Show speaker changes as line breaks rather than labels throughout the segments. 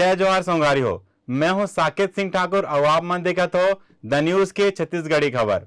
जय जोहार संगारी हो। मैं हूं साकेत सिंह ठाकुर और आप मन देखा तो द न्यूज के छत्तीसगढ़ी खबर।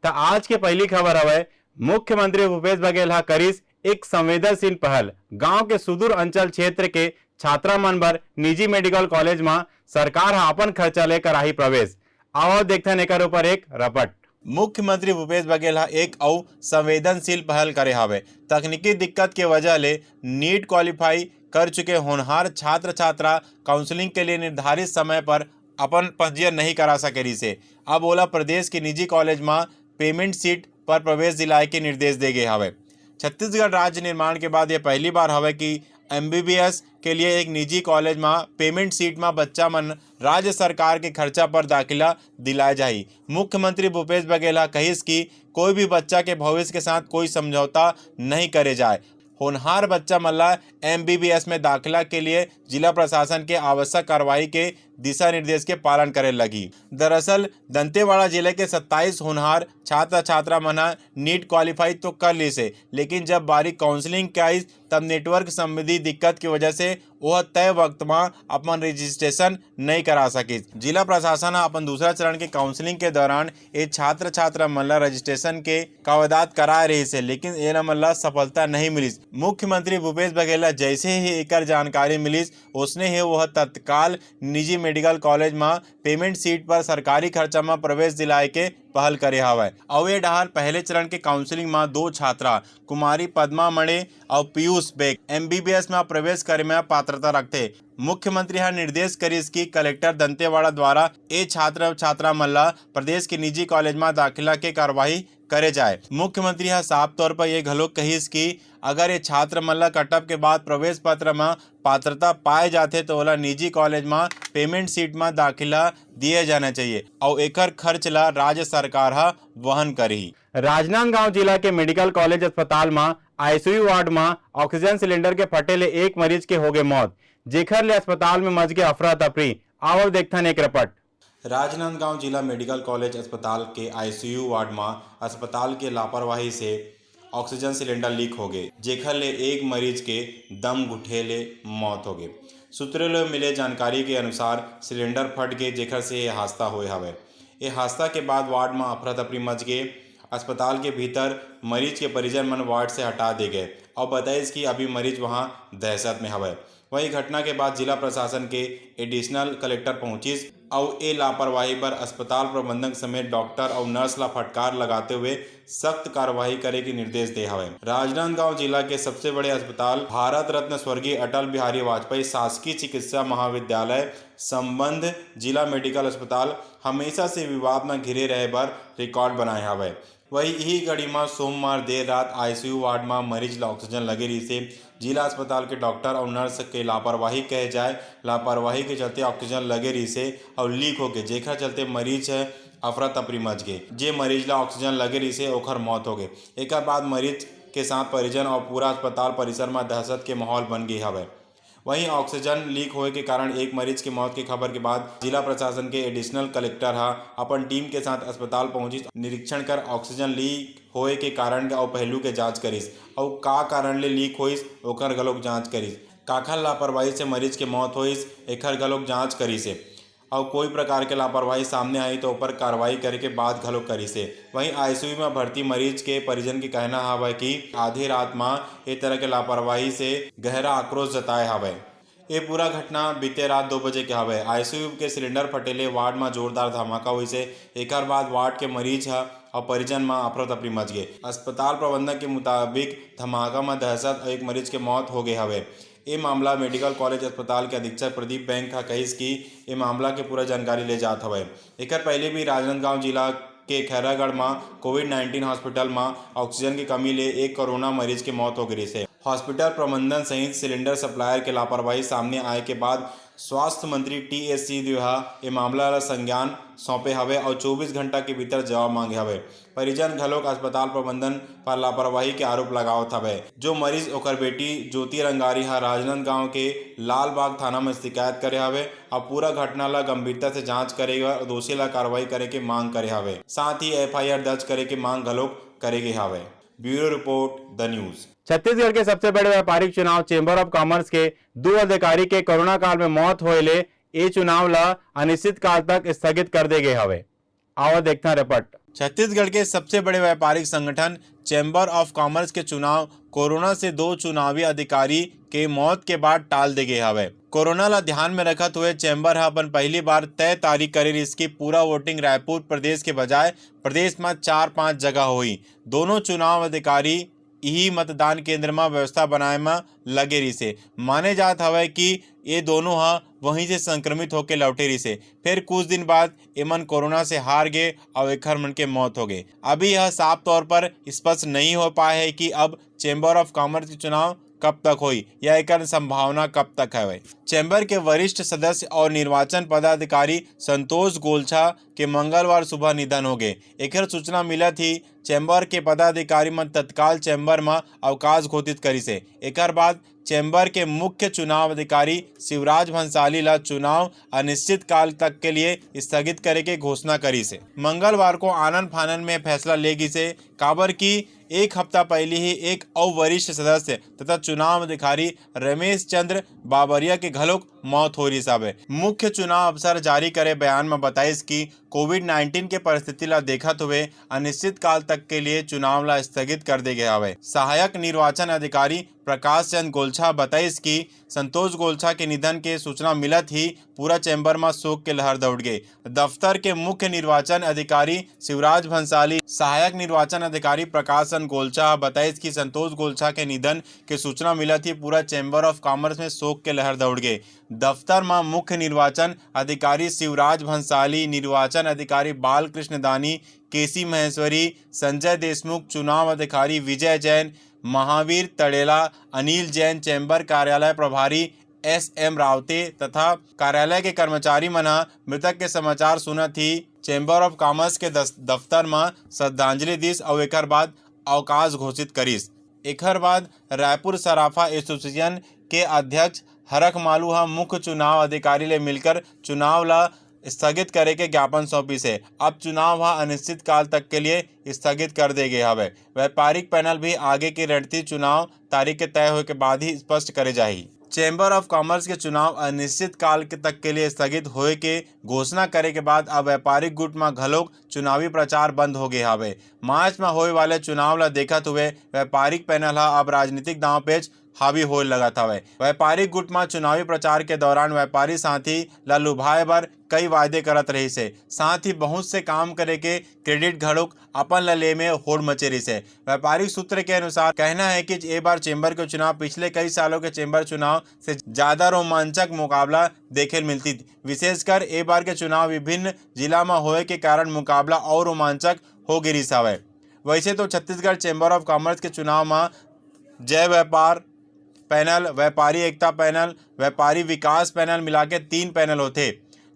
तो आज के पहली खबर हवे, मुख्यमंत्री भूपेश बघेल हा करिस एक संवेदनशील पहल। गांव के सुदूर अंचल क्षेत्र के छात्रा मन बर निजी मेडिकल कॉलेज में सरकार हा अपन खर्चा ले कराही प्रवेश। आओ देखथन एकर ऊपर एक रपट। मुख्यमंत्री भूपेश बघेल हा एक अउ संवेदनशील पहल करे हावे। तकनीकी दिक्कत के वजह ले नीट क्वालिफाई कर चुके होनहार छात्र छात्रा काउंसलिंग के लिए निर्धारित समय पर अपन पंजीयन नहीं करा सके रिसे। अब ओला प्रदेश के निजी कॉलेज में पेमेंट सीट पर प्रवेश दिलाए के निर्देश दे गए हवे। छत्तीसगढ़ राज्य निर्माण के बाद यह पहली बार हवे कि एमबीबीएस के लिए एक निजी कॉलेज में पेमेंट सीट में बच्चा मन राज्य सरकार के खर्चा पर दाखिला दिलाए जाही। मुख्यमंत्री भूपेश बघेल कहिस कि कोई भी बच्चा के भविष्य के साथ कोई समझौता नहीं करे जाए। होनहार बच्चा मल्ला एमबीबीएस में दाखिला के लिए जिला प्रशासन के आवश्यक कार्रवाई के दिशा निर्देश के पालन करे लगी। दरअसल दंतेवाड़ा जिले के 27 होनहार छात्र छात्रा मना नीट क्वालिफाई तो कर ली से, लेकिन जब बारी काउंसलिंग के आई तब नेटवर्क संबंधी दिक्कत की वजह से वह तय वक्त में अपन रजिस्ट्रेशन नहीं करा सकी। जिला प्रशासन अपन दूसरा चरण के काउंसलिंग के दौरान ये छात्र छात्रा मल्ला रजिस्ट्रेशन के कागजात करा रही से, लेकिन एला मल्ला सफलता नहीं मिली। मुख्यमंत्री भूपेश बघेल जैसे ही एकर जानकारी मिली उसने ही वह तत्काल निजी मेडिकल कॉलेज में पेमेंट सीट पर सरकारी खर्चा में प्रवेश दिलाए के पहल करे हवय। और ये डहार पहले चरण के काउंसलिंग में 2 छात्रा कुमारी पद्मा मणे और पीयूष बेग एमबीबीएस में प्रवेश करे में पात्रता रखते। मुख्यमंत्री हा निर्देश करिस कि कलेक्टर दंतेवाड़ा द्वारा ए छात्र छात्रा मल्ला प्रदेश के निजी कॉलेज में दाखिला के कार्रवाई करे जाए। मुख्यमंत्री हा साफ तौर पर यह घलोक कहिस कि अगर ये छात्र मल्ला कटअप के बाद प्रवेश पत्र में पात्रता पाए जाते तो ओला निजी कॉलेज में पेमेंट सीट में दाखिला दिए जाना चाहिए और एकर खर्च ला राज्य सरकार हा वहन करही। राजनांदगांव जिला के मेडिकल कॉलेज अस्पताल में आईसीयू वार्ड में ऑक्सीजन सिलेंडर के फटे ले एक मरीज के हो गए मौत, जेखर ले अस्पताल में मच गए अफरा तफरी। आओ देखथन एक रपट। राजनांदगांव जिला मेडिकल कॉलेज अस्पताल के आईसीयू वार्ड में अस्पताल के लापरवाही से ऑक्सीजन सिलेंडर लीक हो गए, जेखर ले एक मरीज के दम घुटे ले मौत हो गए। सूत्रों ले मिले जानकारी के अनुसार सिलेंडर फट गए, जेखर से ये हादसा हुए हवे। ये हादसा के बाद वार्ड में अफरा तफरी मच गए। अस्पताल के भीतर मरीज के परिजन मन वार्ड से हटा दे गए और बताइस कि अभी मरीज वहां दहशत में हवे। वही घटना के बाद जिला प्रशासन के एडिशनल कलेक्टर पहुंचिस और ए लापरवाही पर अस्पताल प्रबंधक समेत डॉक्टर और नर्स ला फटकार लगाते हुए सख्त कार्रवाई करे के निर्देश दे हवे। राजनांदगांव जिला के सबसे बड़े अस्पताल भारत रत्न स्वर्गीय अटल बिहारी वाजपेयी शासकीय चिकित्सा महाविद्यालय संबंध जिला मेडिकल अस्पताल हमेशा से विवाद में घिरे रहे बर रिकॉर्ड बनाए हवे। वही यही कड़ी में सोमवार देर रात आईसीयू वार्ड में मरीज ला ऑक्सीजन लगे रही से जिला अस्पताल के डॉक्टर और नर्स के लापरवाही कहे जाए। लापरवाही के चलते ऑक्सीजन लगे रही से और लीक हो गए, जेखर चलते मरीज है अफरा तफरी मच गए। जे मरीज ला ऑक्सीजन लगे रही से ओखर मौत हो गए। एक बाद मरीज के साथ परिजन और पूरा अस्पताल परिसर में दहशत के माहौल बन गई हवे। वहीं ऑक्सीजन लीक होने के कारण एक मरीज की मौत की खबर के बाद जिला प्रशासन के एडिशनल कलेक्टर हा अपन टीम के साथ अस्पताल पहुंची, निरीक्षण कर ऑक्सीजन लीक होए के कारण और पहलू के जांच करिस और का कारण ले लीक होइस ओकर घलोक जांच करिस। काखर लापरवाही से मरीज के मौत होइस एकर घलोक जांच करिसे और कोई प्रकार के लापरवाही सामने आई तो ऊपर कार्रवाई करे के बाद घलोक करिसे। वहीं आईसीयू में भर्ती मरीज के परिजन के कहना हवे कि आधी रात में ये तरह के लापरवाही से गहरा आक्रोश जताए हवे। ये पूरा घटना बीते रात 2 बजे के हवे। आईसीयू के सिलेंडर फटेले वार्ड में जोरदार धमाका हुई से एकर बाद वार्ड के मरीज है और परिजन में अफरा तफरी मच गए। अस्पताल प्रबंधक के मुताबिक धमाका में दहशत और एक मरीज के मौत हो गए हवे। ये मामला मेडिकल कॉलेज अस्पताल के अधीक्षक प्रदीप बैंक का कहिस कि ये मामला के पूरा जानकारी ले जात हवे। एकर पहले भी राजनांदगांव जिला के खैरागढ़ में कोविड-19 हॉस्पिटल में ऑक्सीजन की कमी ले एक कोरोना मरीज की मौत हो गई से हॉस्पिटल प्रबंधन सहित सिलेंडर सप्लायर के लापरवाही सामने आए के बाद स्वास्थ्य मंत्री टीएस सिंहदेव ये मामला संज्ञान सौंपे हवे और 24 घंटा के भीतर जवाब मांगे हवे। परिजन घलोक अस्पताल प्रबंधन पर लापरवाही के आरोप लगावत हवे। जो मरीज ओकर बेटी ज्योति रंगारी हा राजनांदगांव के लालबाग थाना में शिकायत करे हवे और पूरा घटना ला गंभीरता से जांच करेगा और दोषी ला कार्रवाई करे के मांग करे हवे। साथ ही एफआईआर दर्ज करे के मांग घलोक करे गे हवे। Bureau report the news. Chhattisgarh के सबसे बड़े व्यापारिक चुनाव चेंबर ऑफ कॉमर्स के 2 अधिकारी के कोरोना काल में मौत होए ये चुनाव ला अनिश्चित काल तक स्थगित कर दे गए हवे। आओ देखना रिपोर्ट। छत्तीसगढ़ के सबसे बड़े व्यापारिक संगठन चैम्बर ऑफ कॉमर्स के चुनाव कोरोना से 2 चुनावी अधिकारी के मौत के बाद टाल दे गए हवे। कोरोना ला ध्यान में रखत हुए चैम्बर हा अपन पहली बार तय तारीख करे इसकी पूरा वोटिंग रायपुर प्रदेश के बजाय प्रदेश में 4-5 जगह हुई। दोनों चुनाव अधिकारी यही मतदान केंद्र में व्यवस्था बनाए में लगे रही से माने जात हवे कि ये दोनों हा वहीं से संक्रमित होकर लौटे रही से फिर कुछ दिन बाद एमन कोरोना से हार गए और एखर मन के मौत हो गए। अभी यह साफ तौर पर स्पष्ट नहीं हो पाए है कि अब चैम्बर ऑफ कॉमर्स के चुनाव कब तक हुई या एक संभावना कब तक है। चैम्बर के वरिष्ठ सदस्य और निर्वाचन पदाधिकारी संतोष गोलछा के मंगलवार सुबह निधन हो गए। एक सूचना मिला थी चैम्बर के पदाधिकारी मन तत्काल चैम्बर में अवकाश घोषित करी से। एक बाद चैम्बर के मुख्य चुनाव अधिकारी शिवराज भंसाली ला चुनाव अनिश्चित काल तक के लिए स्थगित करे के घोषणा करी से। मंगलवार को आनन फानन में फैसला लेगी से काबर की एक हफ्ता पहले ही एक और वरिष्ठ सदस्य तथा चुनाव अधिकारी रमेश चंद्र बाबरिया के घलोक मौत हो रही साहब। मुख्य चुनाव अफसर जारी करे बयान में बताइस कि कोविड-19 के परिस्थिति ला देखते हुए अनिश्चित काल तक के लिए चुनाव ला स्थगित कर दे गया है। सहायक निर्वाचन अधिकारी प्रकाश चंद गोलछा बताइस कि संतोष गोलछा के निधन के सूचना मिलत ही पूरा चैम्बर में शोक के लहर दौड़ गए। दफ्तर के मुख्य निर्वाचन अधिकारी शिवराज भंसाली सहायक निर्वाचन अधिकारी प्रकाश चंद गोलछा बताइस कि संतोष गोलछा के निधन के सूचना मिलत ही पूरा चैम्बर ऑफ कॉमर्स में शोक के लहर दौड़ गए। दफ्तर में मुख्य निर्वाचन अधिकारी शिवराज भंसाली, निर्वाचन अधिकारी बालकृष्ण दानी, केसी महेश्वरी, संजय देशमुख, चुनाव अधिकारी विजय जैन, महावीर तड़ेला, अनिल जैन, चैम्बर कार्यालय प्रभारी SM रावते तथा कार्यालय के कर्मचारी मना मृतक के समाचार सुनत ही चैम्बर ऑफ कॉमर्स के दफ्तर में श्रद्धांजलि दिस और एक बाद अवकाश घोषित करिस। एक बाद रायपुर सराफा एसोसिएशन के अध्यक्ष हरख मालूहा मुख्य चुनाव अधिकारी ले मिलकर चुनाव ला स्थगित करे के ज्ञापन सौंपी से। अब चुनाव अनिश्चित काल तक के लिए स्थगित कर दे गए हवे। व्यापारिक पैनल भी आगे की रणनीति चुनाव तारीख के तय होने के बाद ही स्पष्ट करे जाही। चैम्बर ऑफ कॉमर्स के चुनाव अनिश्चित काल तक के लिए स्थगित होए के घोषणा करे के बाद अब व्यापारिक गुट में घलोक चुनावी प्रचार बंद हो गए हवे। मार्च में होए वाले चुनाव ला देखत हुए व्यापारिक पैनल अब राजनीतिक दांव पेच हावी होए लगा था। व्यापारिक गुट में चुनावी प्रचार के दौरान व्यापारी साथी ला लुभाए बर कई वायदे करत रही से, साथ ही बहुत से काम करे के क्रेडिट घड़ोक अपन लले में होड़ मचे रही से। व्यापारिक सूत्र के अनुसार कहना है कि ए बार चैम्बर के चुनाव पिछले कई सालों के चैम्बर चुनाव से ज्यादा रोमांचक मुकाबला देखे मिलती थी। विशेषकर ए बार के चुनाव विभिन्न जिला में होए के कारण मुकाबला और रोमांचक हो गिरी सावे। वैसे तो छत्तीसगढ़ चैम्बर ऑफ कॉमर्स के चुनाव में जय व्यापार पैनल, व्यापारी एकता पैनल, व्यापारी विकास पैनल मिला के 3 पैनल होते,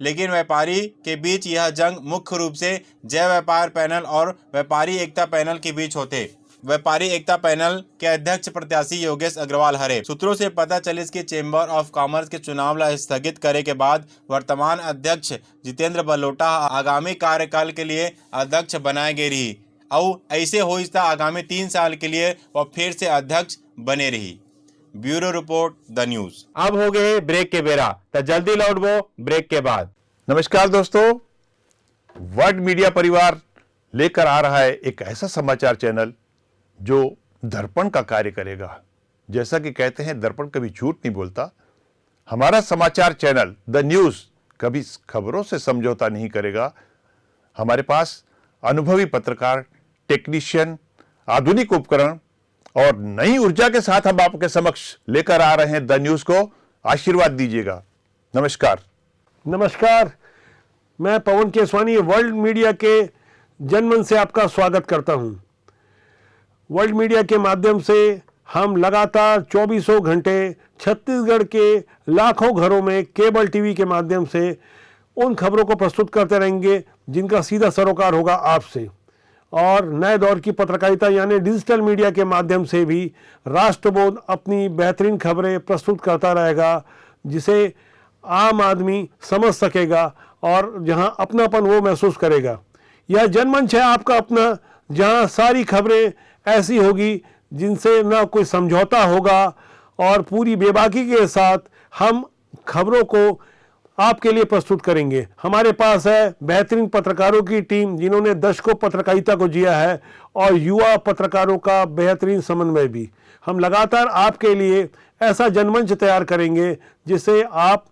लेकिन व्यापारी के बीच यह जंग मुख्य रूप से जय व्यापार पैनल और व्यापारी एकता पैनल के बीच होते। व्यापारी एकता पैनल के अध्यक्ष प्रत्याशी योगेश अग्रवाल हरे। सूत्रों से पता चलिस कि चैम्बर ऑफ कॉमर्स के चुनाव ला स्थगित करे के बाद वर्तमान अध्यक्ष जितेंद्र बलोटा आगामी कार्यकाल के लिए अध्यक्ष बनाए गए रही और ऐसे हो आगामी 3 साल के लिए वह फिर से अध्यक्ष बने रही। Bureau report the news. अब हो गए ब्रेक के बेरा, तो जल्दी लौटबो ब्रेक के बाद।
नमस्कार दोस्तों, वर्ल्ड मीडिया परिवार लेकर आ रहा है एक ऐसा समाचार चैनल जो दर्पण का कार्य करेगा। जैसा कि कहते हैं दर्पण कभी झूठ नहीं बोलता। हमारा समाचार चैनल द न्यूज कभी खबरों से समझौता नहीं करेगा। हमारे पास अनुभवी पत्रकार, टेक्नीशियन, आधुनिक उपकरण और नई ऊर्जा के साथ हम आपके समक्ष लेकर आ रहे हैं द न्यूज को। आशीर्वाद दीजिएगा। नमस्कार।
नमस्कार, मैं पवन केसवानी वर्ल्ड मीडिया के जनमन से आपका स्वागत करता हूं। वर्ल्ड मीडिया के माध्यम से हम लगातार 24 घंटे छत्तीसगढ़ के लाखों घरों में केबल टीवी के माध्यम से उन खबरों को प्रस्तुत करते रहेंगे जिनका सीधा सरोकार होगा आपसे। और नए दौर की पत्रकारिता यानी डिजिटल मीडिया के माध्यम से भी राष्ट्रबोध अपनी बेहतरीन खबरें प्रस्तुत करता रहेगा, जिसे आम आदमी समझ सकेगा और जहां अपनापन वो महसूस करेगा। यह जनमंच है आपका अपना, जहां सारी खबरें ऐसी होगी जिनसे ना कोई समझौता होगा और पूरी बेबाकी के साथ हम खबरों को आपके लिए प्रस्तुत करेंगे। हमारे पास है बेहतरीन पत्रकारों की टीम जिन्होंने दशकों पत्रकारिता को जिया है और युवा पत्रकारों का बेहतरीन समन्वय भी। हम लगातार आपके लिए ऐसा जनमंच तैयार करेंगे जिसे आप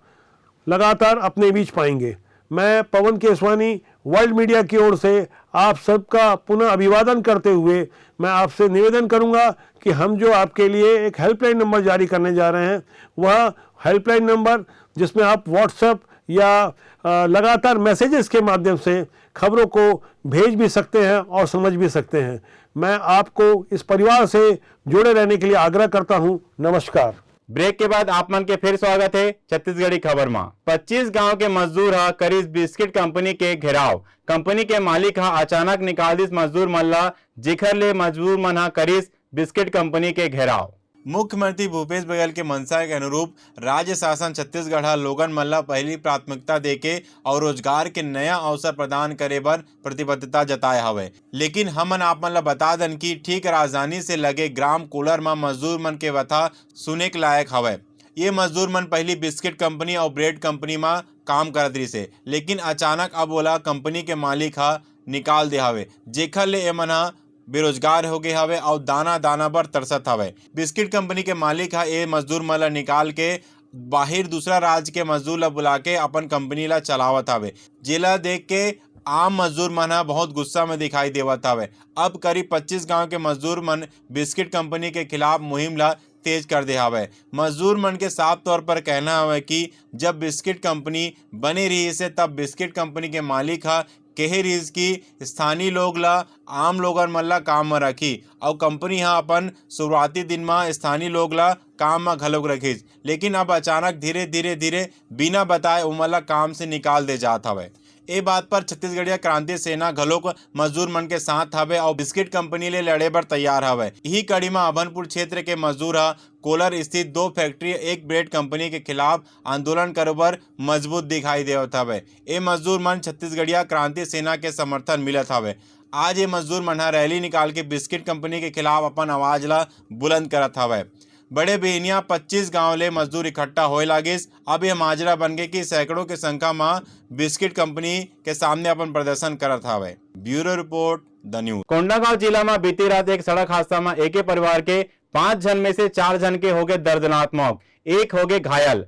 लगातार अपने बीच पाएंगे। मैं पवन केसवानी वर्ल्ड मीडिया की ओर से आप सबका पुनः अभिवादन करते हुए मैं आपसे निवेदन करूंगा कि हम जो आपके लिए एक हेल्पलाइन नंबर जारी करने जा रहे हैं, वह हेल्पलाइन नंबर जिसमें आप व्हाट्सएप या लगातार मैसेजेस के माध्यम से खबरों को भेज भी सकते हैं और समझ भी सकते हैं। मैं आपको इस परिवार से जुड़े रहने के लिए आग्रह करता हूं। नमस्कार।
ब्रेक के बाद आप मन के फिर स्वागत है छत्तीसगढ़ी खबर में। 25 गांव के मजदूर हा करीस बिस्किट कंपनी के घेराव। कंपनी के मालिक हा अचानक निकाल दिस मजदूर मन ला, जेखर ले मजदूर मन हा करीस बिस्किट कंपनी के घेराव। मुख्यमंत्री भूपेश बघेल के मंशा के अनुरूप राज्य शासन छत्तीसगढ़ लोगन मन ला पहली प्राथमिकता देके और रोजगार के नया अवसर प्रदान करे बर प्रतिबद्धता जताए हवे। लेकिन हमन आप मन ला बता दन कि ठीक राजधानी से लगे ग्राम कोलर में मजदूर मन के वथा सुने के लायक हवे। ये मजदूर मन पहली बिस्किट कंपनी और ब्रेड कंपनी में काम करत रही से, लेकिन अचानक अब ओला कंपनी के मालिक हा निकाल दे हवे, जेखर ले एमन हा बेरोजगार हो गए हवे और दाना दाना बर तरसत हवे। बिस्किट कंपनी के मालिक हा ए मजदूर मन ला निकाल के बाहर दूसरा राज्य के मजदूर ला बुला के अपन कंपनी ला चलावत हवे, जेला देख के आम मजदूर मन हा बहुत गुस्सा में दिखाई देवत हवे। अब करीब 25 गांव के मजदूर मन बिस्किट कंपनी के खिलाफ मुहिम ला तेज कर दे हवे। मजदूर मन के साफ तौर पर कहना हवे कि जब बिस्किट कंपनी बने रही से तब बिस्किट कंपनी के मालिक हा केहे रीज की स्थानीय लोग ला आम लोगन मन ला काम में रखी और कंपनी हा अपन शुरुआती दिन में स्थानीय लोग ला काम में घलोक रखीस, लेकिन अब अचानक धीरे धीरे बिना बताए उमन ला काम से निकाल दे जात हवे। ए बात पर छत्तीसगढ़िया क्रांति सेना घलोक मजदूर मन के साथ हवे और बिस्किट कंपनी ले लड़े बर तैयार हवे। यही कड़ी में अभनपुर क्षेत्र के मजदूर हा कोलर स्थित 2 फैक्ट्री एक ब्रेड कंपनी के खिलाफ आंदोलन करे बर मजबूत दिखाई देवत हवे। ए मजदूर मन छत्तीसगढ़िया क्रांति सेना के समर्थन मिलत हवे। आज ये मजदूर मन रैली निकाल के बिस्किट कंपनी के खिलाफ अपन आवाज ला बुलंद करत हवे। बड़े बेहनिया 25 गांव ले मजदूर इकट्ठा होए लागिस। अब यह माजरा बन गए कि सैकड़ों के संख्या में बिस्किट कंपनी के सामने अपन प्रदर्शन करत हवे। Bureau report the news. Kondagaon जिला में बीती रात एक सड़क हादसा में एक ही परिवार के 5 जन में से 4 जन के हो गए दर्दनाक मौत, एक हो गए घायल।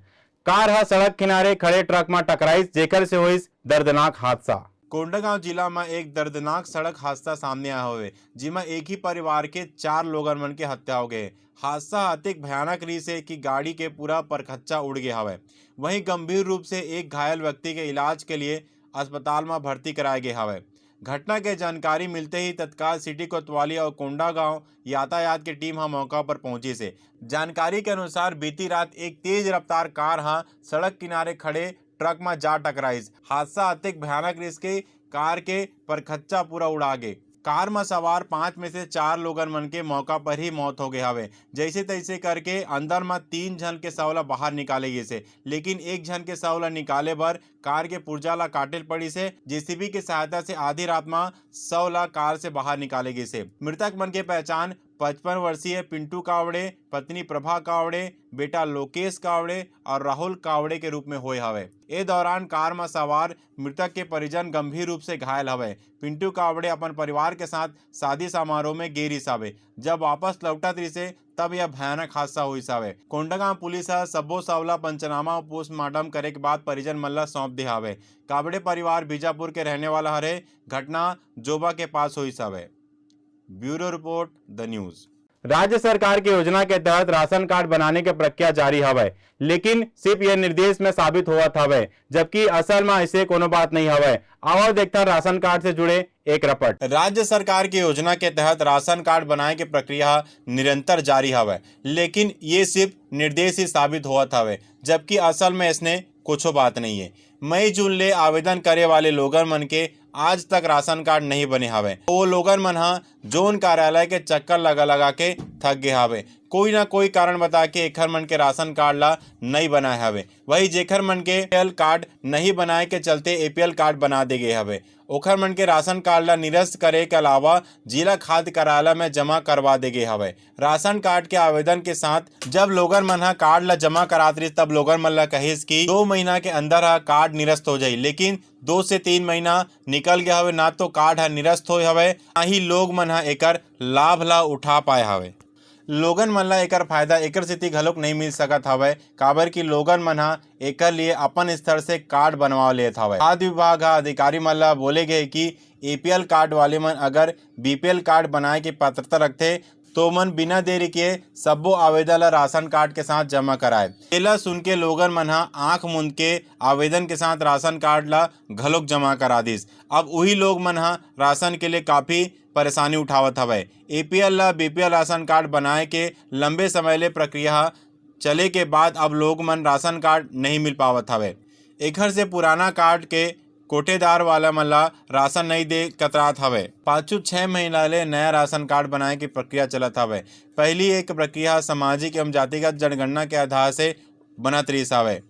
कार हा सड़क किनारे खड़े ट्रक में टकराइस, जेकर से हुई दर्दनाक हादसा। कोंडागांव जिला में एक दर्दनाक सड़क हादसा सामने आया हुए, जिसमें एक ही परिवार के 4 लोगन मन के हत्या हो गए। हादसा अतिक भयानक रही से कि गाड़ी के पूरा परखच्चा उड़ गया हवे। वहीं गंभीर रूप से एक घायल व्यक्ति के इलाज के लिए अस्पताल में भर्ती कराए गए हवे। घटना के जानकारी मिलते ही तत्काल सिटी कोतवाली और कोंडागांव यातायात की टीम मौका पर पहुंची से। जानकारी के अनुसार बीती रात एक तेज रफ्तार कार सड़क किनारे खड़े ट्रक में जा टकराइस। हादसा अतिक भयानक रही के कार के परखच्चा पूरा उड़ा गए। कार में सवार 5 में से 4 लोगन मन के मौका पर ही मौत हो गए हवे। जैसे तैसे करके अंदर में 3 जन के शव ला बाहर निकाले गए से, लेकिन एक जन के शव ला निकाले बर कार के पुर्जा ला काटेल पड़ी से। जेसीबी की सहायता से आधी रात में शव ला कार से बाहर निकाले गए से। मृतक मन के पहचान 55 वर्षीय पिंटू कावड़े, पत्नी प्रभा कावड़े, बेटा लोकेश कावड़े और राहुल कावड़े के रूप में हुए हवे। ए दौरान कार में सवार मृतक के परिजन गंभीर रूप से घायल हवे। पिंटू कावड़े अपन परिवार के साथ शादी समारोह में गेरिस हवे। जब वापस लौटत रही से तब यह भयानक हादसा हुई हवे। कोंडागांव पुलिस सब्बो सावला पंचनामा और पोस्टमार्टम करे के बाद परिजन मन ला सौंप दे हवे। कावड़े परिवार बीजापुर के रहने वाला हरे। घटना जोबा के पास हुई हवे। Bureau report the news. राज्य सरकार की योजना के तहत राशन कार्ड बनाने की प्रक्रिया जारी हवे, लेकिन सिर्फ यह निर्देश में साबित हुआ हवे, जबकि असल में ऐसे कोनो बात नहीं हवे। और देखता राशन कार्ड से जुड़े एक रपट। राज्य सरकार की योजना के तहत राशन कार्ड बनाने की प्रक्रिया निरंतर जारी हवे, लेकिन ये सिर्फ निर्देश ही साबित हुआ हवे, जबकि असल में इसने कुछ बात नहीं है। मई जून ले आवेदन करे वाले लोगन मन के आज तक राशन कार्ड नहीं बने हवे। वो लोगन मन जोन कार्यालय के चक्कर लगा के थक गए हवे। कोई ना कोई कारण बता के एखर मन के राशन कार्ड ला नहीं बनाए हवे। वही जेखर मन के एपीएल कार्ड नहीं बनाए के चलते एपीएल कार्ड बना दे गए हवे ओखर मन के राशन कार्ड ला निरस्त करे के अलावा जिला खाद्य कार्यालय में जमा करवा दे गे हवे। राशन कार्ड के आवेदन के साथ जब लोगन मन ह कार्ड ला जमा करात रहिस तब लोगन मन ला कहिस कि 2 महीना के अंदर ह कार्ड निरस्त हो जाई, लेकिन 2 से 3 महीना निकल गया हवे, ना तो कार्ड ह निरस्त होय हवे, ना ही लोग मन ह एकर लाभ ला उठा पाए हवे। लोगन मन ला एकर फायदा एकर सेती घलोक नहीं मिल सकत हवे, काबर कि लोगन मन ह एकर लिए अपन स्तर से कार्ड बनवा लेत हवे। खाद्य विभाग ह अधिकारी मन ला बोले गे कि एपीएल कार्ड वाले मन अगर बीपीएल कार्ड बनाए के पात्रता रखथे तो मन बिना देरी के सब्बो आवेदन ला राशन कार्ड के साथ जमा कराए। एला सुन के लोगन मन ह आंख मूंद के आवेदन के साथ राशन कार्ड ला घलोक जमा करा दिस। अब वही लोग मन ह राशन के लिए काफी परेशानी उठावत हवे। एपीएल ला बीपीएल राशन कार्ड बनाए के लंबे समय ले प्रक्रिया चले के बाद अब लोग मन राशन कार्ड नहीं मिल पावत हवे। एखर से पुराना कार्ड के कोटेदार वाला मन ला राशन नहीं दे कतरात हवे। 5-6 महीना ले नया राशन कार्ड बनाए की प्रक्रिया चलत हवे। पहली एक प्रक्रिया सामाजिक एवं जातिगत जनगणना के आधार से बनत रहिस हवे।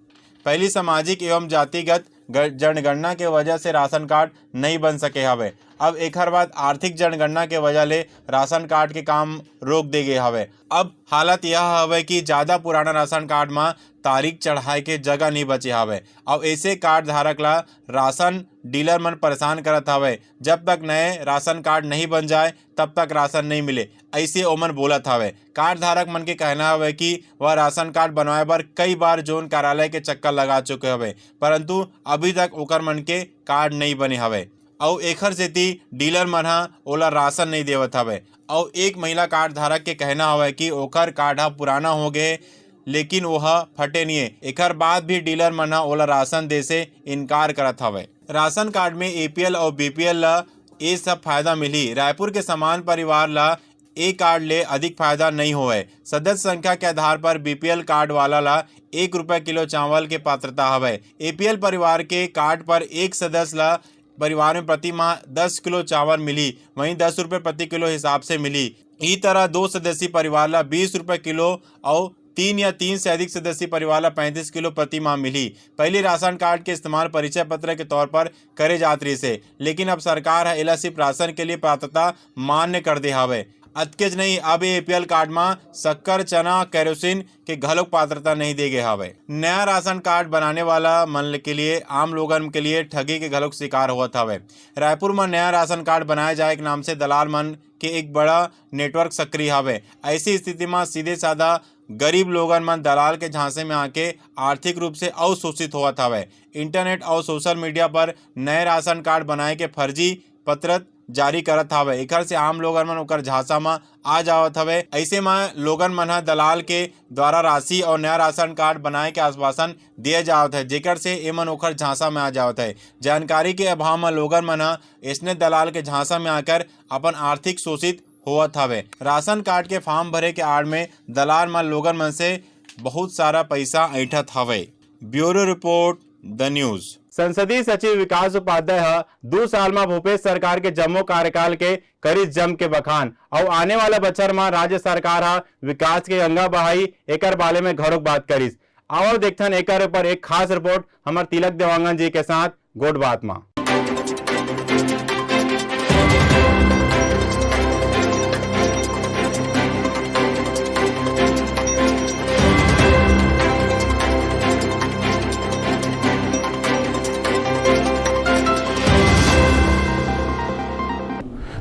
पहली सामाजिक एवं जातिगत जनगणना के वजह से राशन कार्ड नहीं बन सके हवे। अब एकर बाद आर्थिक जनगणना के वजह ले राशन कार्ड के काम रोक दे गे हवे। अब हालत यह हवे कि ज्यादा पुराना राशन कार्ड में तारीख चढ़ाए के जगह नहीं बचे हवे। अब ऐसे कार्ड धारक ला राशन डीलर मन परेशान करत हवे। जब तक नए राशन कार्ड नहीं बन जाए तब तक राशन नहीं मिले, ऐसे ओमन बोलत हवे। कार्ड धारक मन के कहना हवे कि वह राशन कार्ड बनवाए बर कई बार जोन कार्यालय के चक्कर लगा चुके हवे, परंतु अभी तक ओकर मन के कार्ड नहीं बने हवे। और एखर सेती डीलर मन ह ओला राशन नहीं देवत हवे। और एक महिला कार्ड धारक के कहना हवे कि ओकर कार्ड ह पुराना हो गए लेकिन वह फटे नहीं है। एकर बाद भी डीलर मन ह ओला राशन दे से इनकार करत हवे। राशन कार्ड में एपीएल और बीपीएल ला ये सब फायदा मिली। रायपुर के समान परिवार ला ए कार्ड ले अधिक फायदा नहीं होवे। सदस्य संख्या के आधार पर बीपीएल कार्ड वाला ला 1 रुपये किलो चावल के पात्रता हवे। एपीएल परिवार के कार्ड पर एक सदस्य ला परिवार में प्रति माह 10 किलो चावल मिली, वहीं 10 रुपये प्रति किलो हिसाब से मिली। इसी तरह 2 सदस्यीय परिवार ला 20 रुपये किलो और 3 या 3 से अधिक सदस्यीय परिवार ला 35 किलो प्रति माह मिली। पहले राशन कार्ड के इस्तेमाल परिचय पत्र के तौर पर करे जात रही से, लेकिन अब सरकार है एला सिर्फ राशन के लिए पात्रता मान्य कर दे हवे। अतकेच नहीं, अब एपीएल कार्ड में शक्कर, चना, केरोसिन के घलोक पात्रता नहीं दे गए हवे। नया राशन कार्ड बनाने वाला मन के लिए आम लोगन के लिए ठगी के घलोक शिकार होत हवे। रायपुर में नया राशन कार्ड बनाए जाए के नाम से दलाल मन के एक बड़ा नेटवर्क सक्रिय हवे। ऐसी स्थिति में सीधे साधा गरीब लोगन मन दलाल के झांसे में आके आर्थिक रूप से अवशोषित होत हवे। इंटरनेट और सोशल मीडिया पर नए राशन कार्ड बनाए के फर्जी पत्र जारी करत हवे। एकर से आम लोगन मन ओकर झांसा में आ जावत हवे। ऐसे में लोगन मन ह दलाल के द्वारा राशि और नया राशन कार्ड बनाए के आश्वासन दिए जावत है, जेकर से एमन ओकर झांसा में आ जावत है। जानकारी के अभाव में लोगन मन ह इसने दलाल के झांसा में आकर अपन आर्थिक शोषित होवत हवे। राशन कार्ड के फॉर्म भरे के आड़ में दलाल मन लोगन मन से बहुत सारा पैसा ऐंठत हवे। Bureau report, the news.
संसदीय सचिव विकास उपाध्याय 2 साल में भूपेश सरकार के जम्मो कार्यकाल के करिस जम के बखान और आने वाला बछर में राज्य सरकार विकास के गंगा बहाई एकर बारे में घरोक बात करिस। आओ देखथन एकर ऊपर एक खास रिपोर्ट हमार तिलक देवांगन जी के साथ गोट बात में।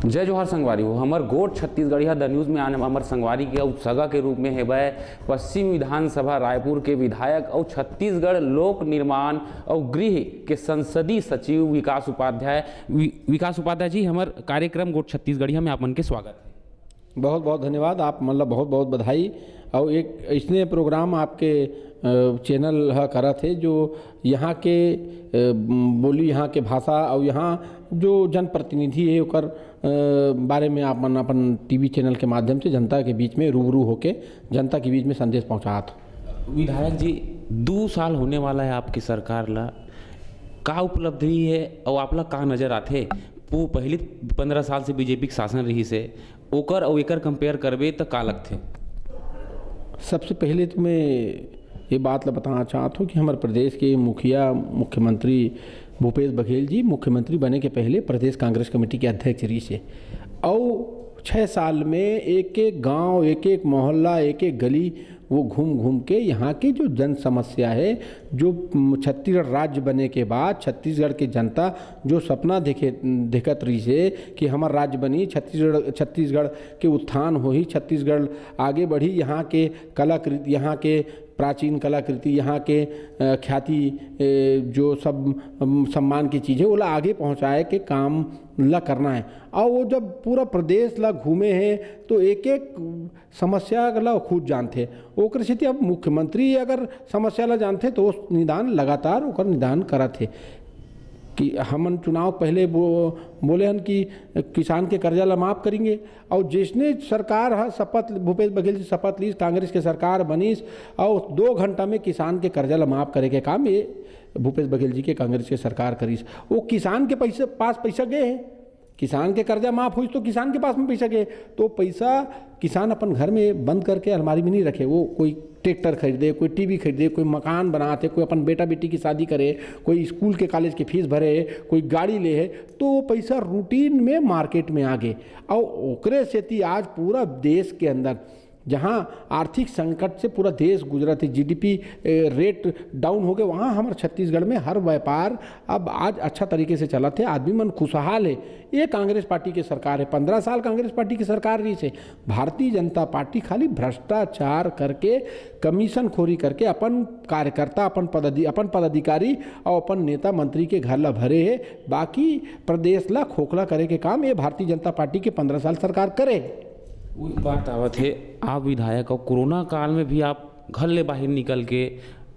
जय जोहार संगवारी हो। हमार गोट छत्तीसगढ़िया द न्यूज़ में आने हमार संगवारी के और सगा के रूप में है वह पश्चिम विधानसभा रायपुर के विधायक और छत्तीसगढ़ लोक निर्माण और गृह के संसदीय सचिव विकास उपाध्याय। विकास उपाध्याय जी, हमार कार्यक्रम गोट छत्तीसगढ़िया में आपन के स्वागत है।
बहुत बहुत धन्यवाद। आप मतलब बहुत बहुत बधाई। और एक इसने प्रोग्राम आपके चैनल करत है जो यहाँ के बोली, यहाँ के भाषा और यहाँ जो जनप्रतिनिधि है ओकर बारे में आप अपन टीवी चैनल के माध्यम से जनता के बीच में रूबरू होके जनता के बीच में संदेश पहुँचात।
विधायक जी, 2 साल होने वाला है आपकी सरकार ला, का उपलब्धि है और आप ला का नज़र आते? वो पहले 15 साल से बीजेपी के शासन रही से ओकर और एकर कंपेयर करबे तो का लगते?
सबसे पहले तो मैं ये बात ला बताना चाहता हूँ कि हमारे प्रदेश के मुखिया मुख्यमंत्री भूपेश बघेल जी मुख्यमंत्री बने के पहले प्रदेश कांग्रेस कमेटी के अध्यक्ष रही से, और 6 साल में एक एक गांव, एक एक मोहल्ला, एक एक गली वो घूम घूम के यहाँ की जो जन समस्या है, जो छत्तीसगढ़ राज्य बने के बाद छत्तीसगढ़ की जनता जो सपना देखत रही से कि हमार राज्य बनी, छत्तीसगढ़ के उत्थान हो ही, छत्तीसगढ़ आगे बढ़ी, यहाँ के कलाकृति, यहाँ के प्राचीन कलाकृति, यहाँ के ख्याति जो सब सम्मान की चीज़ें वो ला आगे पहुँचाए के काम ला करना है। और वो जब पूरा प्रदेश ला घूमे हैं तो एक एक समस्या ला खुद जानते, ओकर स्थिति अब मुख्यमंत्री अगर समस्या ला जानते तो निदान लगातार ओकर निदान करत है कि हमन चुनाव पहले बोले हन कि किसान के कर्जा ला माफ़ करेंगे, और जिसने सरकार है शपथ, भूपेश बघेल जी शपथ ली, कांग्रेस के सरकार बनीस और 2 घंटा में किसान के कर्जा ला माफ़ करे के काम ये भूपेश बघेल जी के कांग्रेस के सरकार करीस। वो किसान के पास पैसा गए हैं, किसान के कर्जा माफ़ हुई तो किसान के पास में पैसा गए, तो पैसा किसान अपन घर में बंद करके अलमारी में नहीं रखे, वो कोई ट्रैक्टर खरीदे, कोई टीवी खरीदे, कोई मकान बनाते, कोई अपन बेटा बेटी की शादी करे, कोई स्कूल के कॉलेज की फीस भरे, कोई गाड़ी ले है, तो वो पैसा रूटीन में मार्केट में आ गए। और ओकरे से आज पूरा देश के अंदर जहाँ आर्थिक संकट से पूरा देश गुजरत है, जीडीपी रेट डाउन हो गए, वहाँ हमारे छत्तीसगढ़ में हर व्यापार अब आज अच्छा तरीके से चला थे, आदमी मन खुशहाल है। ये कांग्रेस पार्टी की सरकार है, 15 साल कांग्रेस पार्टी की सरकार रही से। भारतीय जनता पार्टी खाली भ्रष्टाचार करके, कमीशन खोरी करके अपन कार्यकर्ता, अपन पदाधिकारी और अपन नेता मंत्री के घर ला भरे है, बाकी प्रदेश ला खोखला करे के काम ये भारतीय जनता पार्टी के 15 साल सरकार करे।
वही बात आवत है, आप विधायक और कोरोना काल में भी आप घर ले बाहर निकल के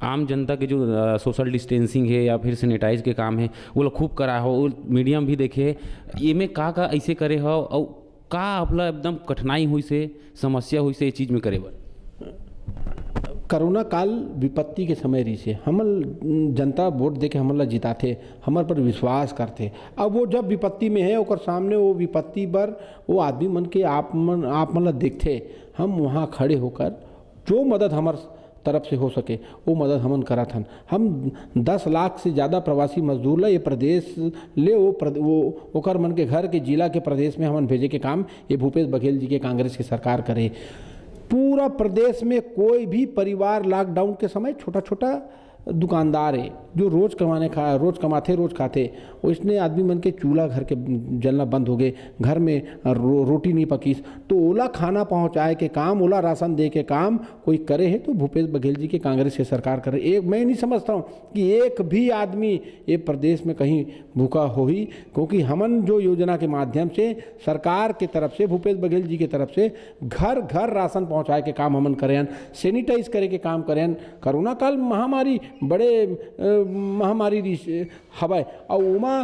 आम जनता के जो सोशल डिस्टेंसिंग है या फिर सैनिटाइज के काम है वो लोग खूब करा हो, मीडियम भी देखे, ये में का ऐसे करे हो और का अपना एकदम कठिनाई हुई से, समस्या हुई से ये चीज़ में करे बर?
करोना काल विपत्ति के समय रही से हमल जनता वोट दे के हमला जिताते, हमर पर विश्वास करते। अब वो जब विपत्ति में है ओकर सामने वो विपत्ति पर वो आदमी मन के आप मन देखते, हम वहाँ खड़े होकर जो मदद हमार तरफ से हो सके वो मदद हमन करत हन। हम 10 लाख से ज़्यादा प्रवासी मजदूर ला ये प्रदेश ले वो ओकर मन के घर के जिला के प्रदेश में हमन भेजे के काम ये भूपेश बघेल जी के कांग्रेस की सरकार करे। पूरा प्रदेश में कोई भी परिवार लॉकडाउन के समय छोटा छोटा दुकानदार है जो रोज़ कमाते रोज़ खाते, उसने आदमी मन के चूल्हा घर के जलना बंद हो गए, घर में रोटी नहीं पकीस, तो ओला खाना पहुंचाए के काम, ओला राशन दे के काम कोई करे है तो भूपेश बघेल जी के कांग्रेस की सरकार करे। एक मैं नहीं समझता हूँ कि एक भी आदमी ये प्रदेश में कहीं भूखा हो ही, क्योंकि हमन जो योजना के माध्यम से सरकार के तरफ से, भूपेश बघेल जी की तरफ से घर घर राशन पहुँचाए के काम हमन करें, सैनिटाइज करे के काम करें। कोरोना काल महामारी बड़े महामारी हवा और उमा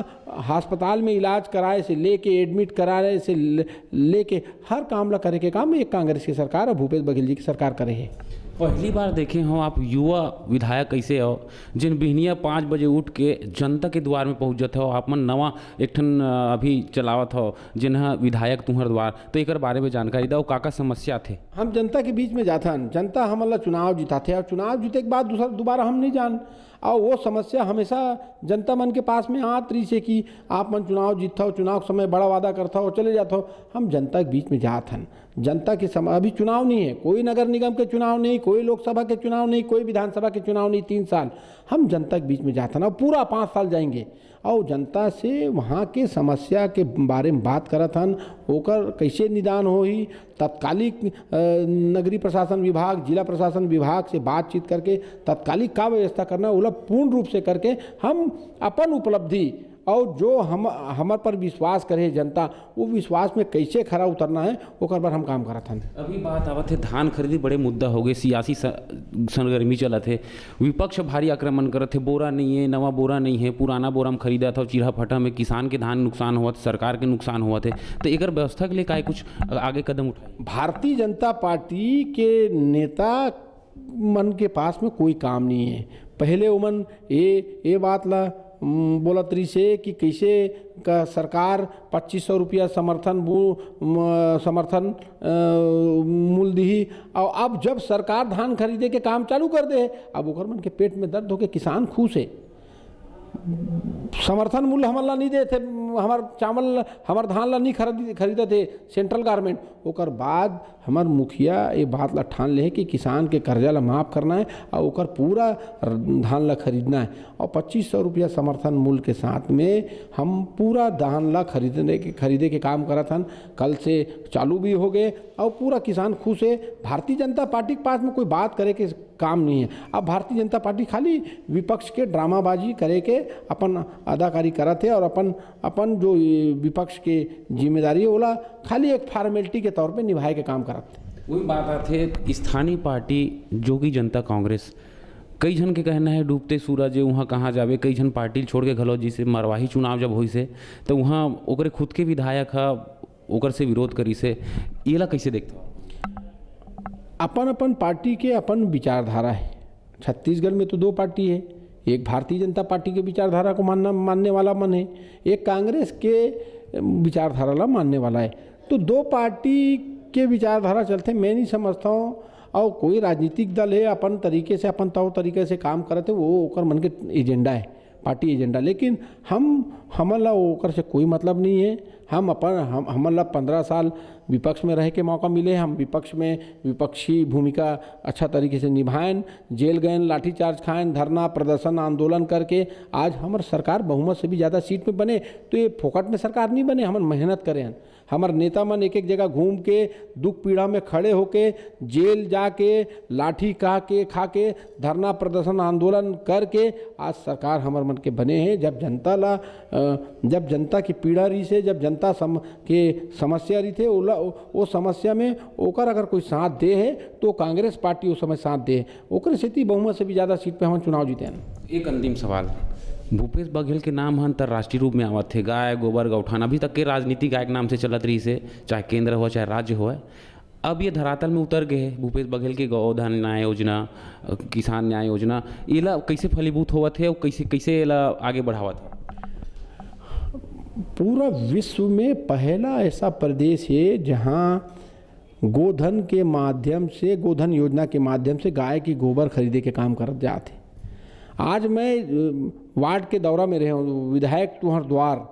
अस्पताल में इलाज कराए से लेके एडमिट कराए से लेके हर काम ला करे के काम एक कांग्रेस की सरकार और भूपेश बघेल जी की सरकार करे है।
पहली बार देखे हो आप युवा विधायक कैसे हो जिन बिहनिया 5 बजे उठ के जनता के द्वार में पहुँच जाते हो, आप मन नवा एक ठन अभी चलावत हो जिन्हें विधायक तुम्हारे द्वार, तो एक बारे में जानकारी दो, का समस्या थे?
हम जनता के बीच में जाता, जनता हमारा चुनाव जिताते और चुनाव जीते के बाद दोबारा हम नहीं जान, और वो समस्या हमेशा जनता मन के पास में आत रही से कि आप मन चुनाव जीतता हो, चुनाव के समय बड़ा वादा करता हो, चले जाता हो। हम जनता के बीच में जात हन, जनता के समय अभी चुनाव नहीं है, कोई नगर निगम के चुनाव नहीं, कोई लोकसभा के चुनाव नहीं, कोई विधानसभा के चुनाव नहीं, 3 साल हम जनता के बीच में जाते हैं और पूरा 5 साल जाएंगे और जनता से वहाँ के समस्या के बारे में बात करत हन, ओकर कैसे निदान हो ही, तत्कालिक नगरीय प्रशासन विभाग, जिला प्रशासन विभाग से बातचीत करके तत्कालिक का व्यवस्था करना, वो लोग पूर्ण रूप से करके हम अपन उपलब्धि और जो हमार पर विश्वास करे जनता, वो विश्वास में कैसे खरा उतरना है ओकर पर हम काम करत हन।
अभी बात आवत है धान खरीदी बड़े मुद्दा हो गए, सियासी सरगर्मी चलत है, विपक्ष भारी आक्रमण करत है, बोरा नहीं है, नवा बोरा नहीं है, पुराना बोरा में खरीदा था, चिरहा फटा में किसान के धान नुकसान हुआ, सरकार के नुकसान हुआ थे, तो एक व्यवस्था के लिए का कुछ आगे कदम उठाए?
भारतीय जनता पार्टी के नेता मन के पास में कोई काम नहीं है। पहले उमन ये बात ला बोलत रही से कि कैसे का सरकार 2500 रुपया समर्थन मूल्य दी, और अब जब सरकार धान खरीदे के काम चालू कर दे, अब ओकर मन के पेट में दर्द होके किसान खुश है। समर्थन मूल्य हमारा नहीं दे थे, हमार चावल हमार धान ला नहीं खरीदे थे सेंट्रल गवर्नमेंट। ओकर बाद हमार मुखिया ये बात ला ठान ले कि किसान के कर्जा ला माफ़ करना है और ओकर पूरा धान ला खरीदना है, और 2500 रुपया समर्थन मूल्य के साथ में हम पूरा धान ला खरीदे के काम करत हन। कल से चालू भी हो गए और पूरा किसान खुश है। भारतीय जनता पार्टी के पास में कोई बात करे के काम नहीं है। अब भारतीय जनता पार्टी खाली विपक्ष के ड्रामाबाजी करे के अपन अदाकारी करत है और अपन जो विपक्ष के जिम्मेदारी है ओला खाली एक फॉर्मेलिटी के तौर पे निभाए के काम करत है।
वही बात आते स्थानीय पार्टी जो कि जनता कांग्रेस, कई जन के कहना है डूबते सूरज वहाँ कहाँ जावे, कई जन पार्टी छोड़ के घलो जिसे मरवाही चुनाव जब हुई से तो वहाँ ओकरे खुद के विधायक है ओकर से विरोध करी से, ये ला कैसे देखते हो?
अपन पार्टी के अपन विचारधारा है। छत्तीसगढ़ में तो 2 पार्टी है, एक भारतीय जनता पार्टी के विचारधारा को मानने वाला मन है, एक कांग्रेस के विचारधारा ला मानने वाला है। तो 2 पार्टी के विचारधारा चलते मैं नहीं समझता हूँ। और कोई राजनीतिक दल है अपन तरीके से अपन तौर तरीके से काम करते, वो ओकर मन के एजेंडा है, पार्टी एजेंडा। लेकिन हमला ओकर से कोई मतलब नहीं है। हमला 15 साल विपक्ष में रह के मौका मिले, हम विपक्ष में विपक्षी भूमिका अच्छा तरीके से निभाएं, जेल गए, लाठीचार्ज खाएं, धरना प्रदर्शन आंदोलन करके आज हमार सरकार बहुमत से भी ज़्यादा सीट में बने। तो ये फोकट में सरकार नहीं बने, हम मेहनत करें हैं। हमार नेता मन एक जगह घूम के दुख पीड़ा में खड़े होके जेल जाके लाठी खा के धरना प्रदर्शन आंदोलन करके आज सरकार हमार मन के बने हैं। जब जनता की पीड़ा रही से, जब जनता के समस्या रही थे वो समस्या में ओकर अगर कोई साथ दे है तो कांग्रेस पार्टी उस समय साथ दे, ओकर स्थिति बहुमत से भी ज़्यादा सीट पे हम चुनाव जीते हैं।
एक अंतिम सवाल, भूपेश बघेल के नाम अंतर्राष्ट्रीय रूप में आवत थे, गाय गोबर गौठान अभी तक के राजनीति गायक नाम से चलत रही से, चाहे केंद्र हो चाहे राज्य हो। अब ये धरातल में उतर गए हैं भूपेश बघेल के गोधन न्याय योजना, किसान न्याय योजना, ये ला कैसे फलीभूत होवत है और कैसे ये ला आगे बढ़ावत है?
पूरा विश्व में पहला ऐसा प्रदेश है जहाँ गोधन के माध्यम से, गोधन योजना के माध्यम से गाय की गोबर खरीदे के काम कर जाते। आज मैं वार्ड के दौरा में रहे हूँ, विधायक तुहर द्वार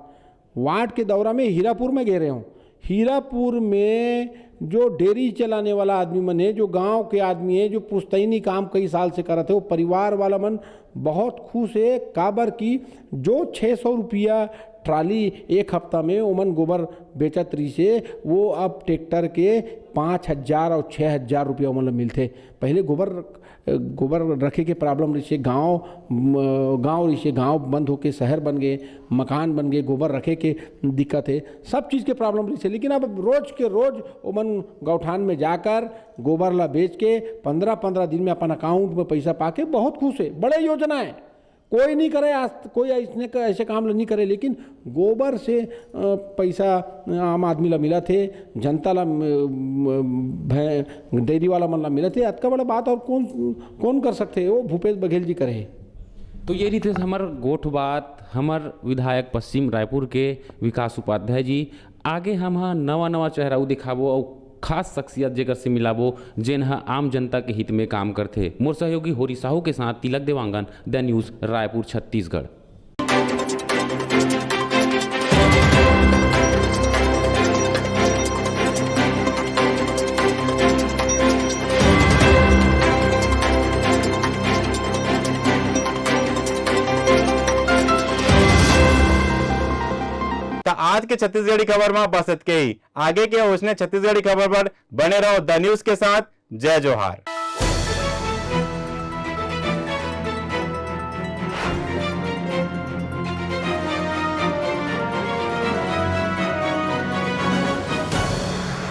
वार्ड के दौरा में हीरापुर में गए रहे हूँ। हीरापुर में जो डेयरी चलाने वाला आदमी मन है, जो गांव के आदमी है, जो पुश्तैनी काम कई साल से करते, वो परिवार वाला मन बहुत खुश है। काबर की जो 600 रुपया ट्राली एक हफ्ता में ओमन गोबर बेचत रही से, वो अब ट्रैक्टर के 5000 और 6000 रुपया ओमन मिलते। पहले गोबर रखे के प्रॉब्लम रही से, गांव रही से, गांव बंद होके शहर बन गए, मकान बन गए, गोबर रखे के दिक्कत है, सब चीज़ के प्रॉब्लम रही से। लेकिन अब रोज के रोज ओमन गौठान में जाकर गोबर ला बेच के 15-15 दिन में अपन अकाउंट में पैसा पाके बहुत खुश है। बड़े योजना है, कोई नहीं करे, आज कोई ऐसे काम नहीं करे, लेकिन गोबर से पैसा आम आदमी ला मिला थे, जनता ला डेयरी वाला मन ला मिला थे। अतका बड़ा बात और कौन कर सकते वो भूपेश बघेल जी करे।
तो ये रीते हमार गोठ बात, हमार विधायक पश्चिम रायपुर के विकास उपाध्याय जी, आगे हम नवा चेहरा दिखाबो और खास शख्सियत जेकर से मिलाबो जेन आम जनता के हित में काम करते। मोर सहयोगी होरी साहू के साथ तिलक देवांगन, द न्यूज़ रायपुर छत्तीसगढ़।
आज के छत्तीसगढ़ी खबर में बस इतके ही। आगे के उसने छत्तीसगढ़ी खबर पर बने रहो द न्यूज़ के साथ। जय जोहार।